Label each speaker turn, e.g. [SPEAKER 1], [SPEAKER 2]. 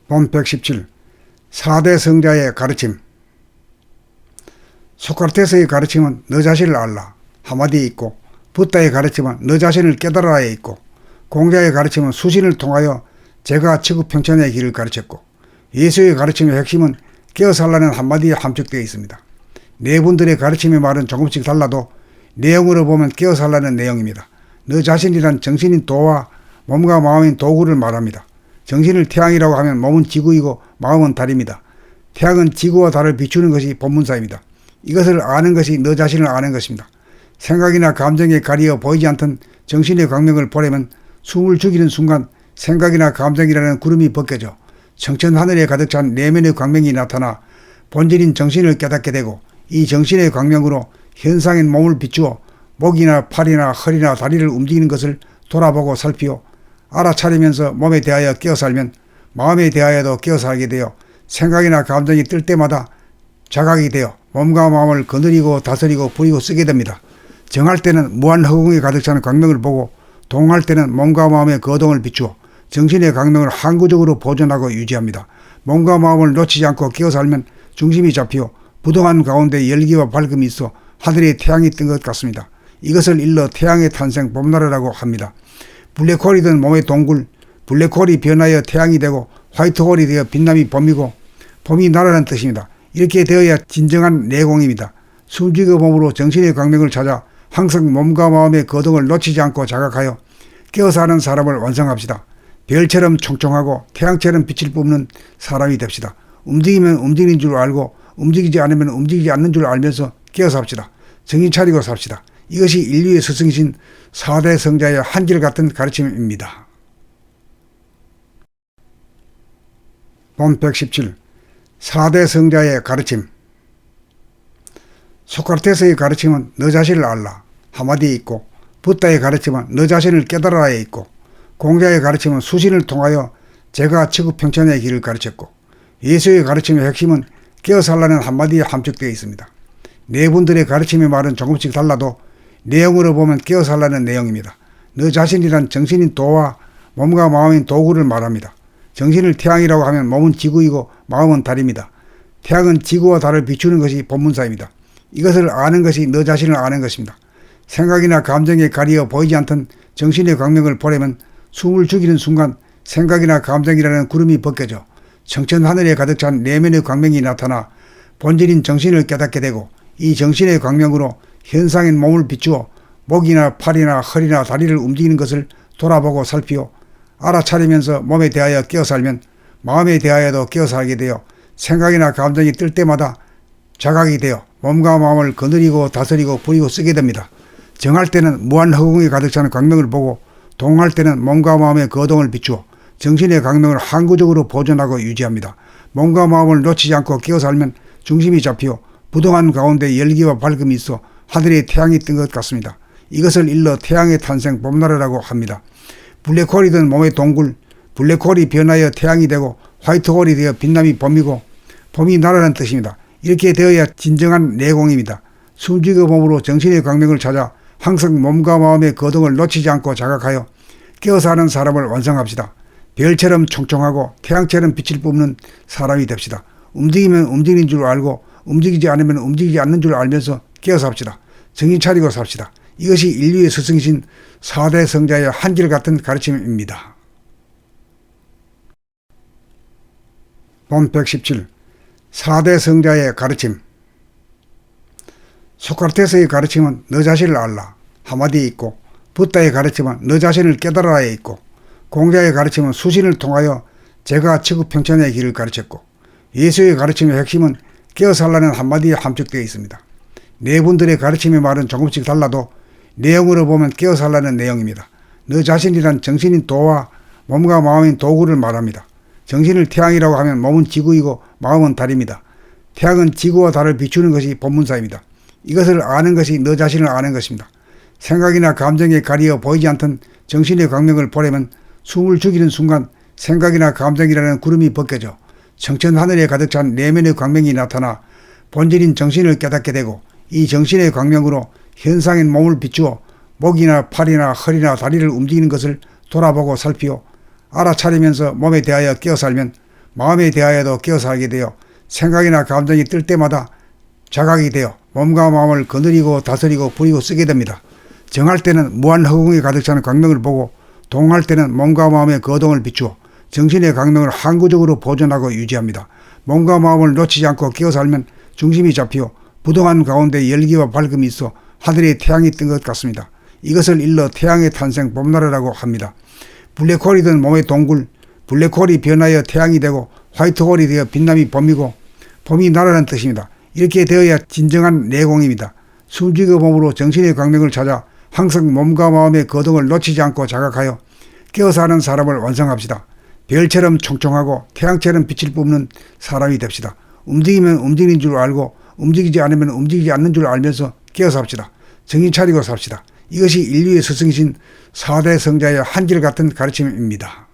[SPEAKER 1] 본 117 4대 성자의 가르침. 소크라테스의 가르침은 너 자신을 알라 한마디에 있고, 붓다의 가르침은 너 자신을 깨달아야 있고, 공자의 가르침은 수신을 통하여 제가 지구평천의 길을 가르쳤고, 예수의 가르침의 핵심은 깨어살라는 한마디에 함축되어 있습니다. 네 분들의 가르침의 말은 조금씩 달라도 내용으로 보면 깨어살라는 내용입니다. 너 자신이란 정신인 도와 몸과 마음인 도구를 말합니다. 정신을 태양이라고 하면 몸은 지구이고 마음은 달입니다. 태양은 지구와 달을 비추는 것이 본문사입니다. 이것을 아는 것이 너 자신을 아는 것입니다. 생각이나 감정에 가리어 보이지 않던 정신의 광명을 보려면 숨을 죽이는 순간 생각이나 감정이라는 구름이 벗겨져 청천 하늘에 가득 찬 내면의 광명이 나타나 본질인 정신을 깨닫게 되고, 이 정신의 광명으로 현상인 몸을 비추어 목이나 팔이나 허리나 다리를 움직이는 것을 돌아보고 살피어 알아차리면서 몸에 대하여 깨어살면 마음에 대하여도 깨어살게 되어 생각이나 감정이 뜰 때마다 자각이 되어 몸과 마음을 거느리고 다스리고 부리고 쓰게 됩니다. 정할 때는 무한 허공에 가득 찬 광명을 보고, 동할 때는 몸과 마음의 거동을 비추어 정신의 광명을 항구적으로 보존하고 유지합니다. 몸과 마음을 놓치지 않고 깨어살면 중심이 잡히어 부동한 가운데 열기와 밝음이 있어 하늘에 태양이 뜬 것 같습니다. 이것을 일러 태양의 탄생 봄나라라고 합니다. 블랙홀이든 몸의 동굴, 블랙홀이 변하여 태양이 되고 화이트홀이 되어 빛남이 봄이고 봄이 나라는 뜻입니다. 이렇게 되어야 진정한 내공입니다. 숨죽여 몸으로 정신의 광명을 찾아 항상 몸과 마음의 거동을 놓치지 않고 자각하여 깨어사는 사람을 완성합시다. 별처럼 총총하고 태양처럼 빛을 뿜는 사람이 됩시다. 움직이면 움직이는 줄 알고 움직이지 않으면 움직이지 않는 줄 알면서 깨어삽시다. 정신 차리고 삽시다. 이것이 인류의 스승이신 4대 성자의 한결같은 가르침입니다. 본 117 4대 성자의 가르침. 소크라테스의 가르침은 너 자신을 알라 한마디에 있고, 붓다의 가르침은 너 자신을 깨달아야 있고, 공자의 가르침은 수신을 통하여 제가 지구평천의 길을 가르쳤고, 예수의 가르침의 핵심은 깨어살라는 한마디에 함축되어 있습니다. 네 분들의 가르침의 말은 조금씩 달라도 내용으로 보면 깨어살라는 내용입니다. 너 자신이란 정신인 도와 몸과 마음인 도구를 말합니다. 정신을 태양이라고 하면 몸은 지구이고 마음은 달입니다. 태양은 지구와 달을 비추는 것이 본문사입니다. 이것을 아는 것이 너 자신을 아는 것입니다. 생각이나 감정에 가리어 보이지 않던 정신의 광명을 보려면 숨을 죽이는 순간 생각이나 감정이라는 구름이 벗겨져 청천 하늘에 가득 찬 내면의 광명이 나타나 본질인 정신을 깨닫게 되고, 이 정신의 광명으로 현상인 몸을 비추어 목이나 팔이나 허리나 다리를 움직이는 것을 돌아보고 살피어 알아차리면서 몸에 대하여 깨어살면 마음에 대하여도 깨어살게 되어 생각이나 감정이 뜰 때마다 자각이 되어 몸과 마음을 거느리고 다스리고 부리고 쓰게 됩니다. 정할 때는 무한 허공에 가득 찬 광명을 보고, 동할 때는 몸과 마음의 거동을 비추어 정신의 광명을 항구적으로 보존하고 유지합니다. 몸과 마음을 놓치지 않고 깨어살면 중심이 잡히어 부동한 가운데 열기와 밝음이 있어 하늘에 태양이 뜬 것 같습니다. 이것을 일러 태양의 탄생 봄나라라고 합니다. 블랙홀이든 몸의 동굴, 블랙홀이 변하여 태양이 되고 화이트홀이 되어 빛남이 봄이고 봄이 나라는 뜻입니다. 이렇게 되어야 진정한 내공입니다. 숨죽여 몸으로 정신의 광명을 찾아 항상 몸과 마음의 거동을 놓치지 않고 자각하여 깨어사는 사람을 완성합시다. 별처럼 총총하고 태양처럼 빛을 뿜는 사람이 됩시다. 움직이면 움직이는 줄 알고 움직이지 않으면 움직이지 않는 줄 알면서 깨어삽시다. 정신 차리고 삽시다. 이것이 인류의 스승이신 4대 성자의 한결같은 가르침입니다. 본 117 4대 성자의 가르침. 소크라테스의 가르침은 너 자신을 알라 한마디에 있고, 붓다의 가르침은 너 자신을 깨달아야 있고, 공자의 가르침은 수신을 통하여 제가 지구평천의 길을 가르쳤고, 예수의 가르침의 핵심은 깨어살라는 한마디에 함축되어 있습니다. 네 분들의 가르침의 말은 조금씩 달라도 내용으로 보면 깨어살라는 내용입니다. 너 자신이란 정신인 도와 몸과 마음인 도구를 말합니다. 정신을 태양이라고 하면 몸은 지구이고 마음은 달입니다. 태양은 지구와 달을 비추는 것이 본문사입니다. 이것을 아는 것이 너 자신을 아는 것입니다. 생각이나 감정에 가리어 보이지 않던 정신의 광명을 보려면 숨을 죽이는 순간 생각이나 감정이라는 구름이 벗겨져 청천 하늘에 가득 찬 내면의 광명이 나타나 본질인 정신을 깨닫게 되고, 이 정신의 광명으로 현상인 몸을 비추어 목이나 팔이나 허리나 다리를 움직이는 것을 돌아보고 살피어 알아차리면서 몸에 대하여 깨어살면 마음에 대하여도 깨어서 알게 되어 생각이나 감정이 뜰 때마다 자각이 되어 몸과 마음을 거느리고 다스리고 부리고 쓰게 됩니다. 정할 때는 무한 허공에 가득 차는 광명을 보고 동할 때는 몸과 마음의 거동을 비추어 정신의 광명을 항구적으로 보존하고 유지합니다. 몸과 마음을 놓치지 않고 깨어서 알면 중심이 잡히어 부동한 가운데 열기와 밝음이 있어 하늘에 태양이 뜬 것 같습니다. 이것을 일러 태양의 탄생 봄나라라고 합니다. 블랙홀이든 몸의 동굴, 블랙홀이 변하여 태양이 되고 화이트홀이 되어 빛남이 봄이고 봄이 나라는 뜻입니다. 이렇게 되어야 진정한 내공입니다. 숨지그 몸으로 정신의 광명을 찾아 항상 몸과 마음의 거동을 놓치지 않고 자각하여 깨어서 하는 사람을 완성합시다. 별처럼 총총하고 태양처럼 빛을 뿜는 사람이 됩시다. 움직이면 움직이는 줄 알고 움직이지 않으면 움직이지 않는 줄 알면서 깨어서 합시다. 정신 차리고 삽시다. 이것이 인류의 스승이신 4대 성자의 한결같은 가르침입니다.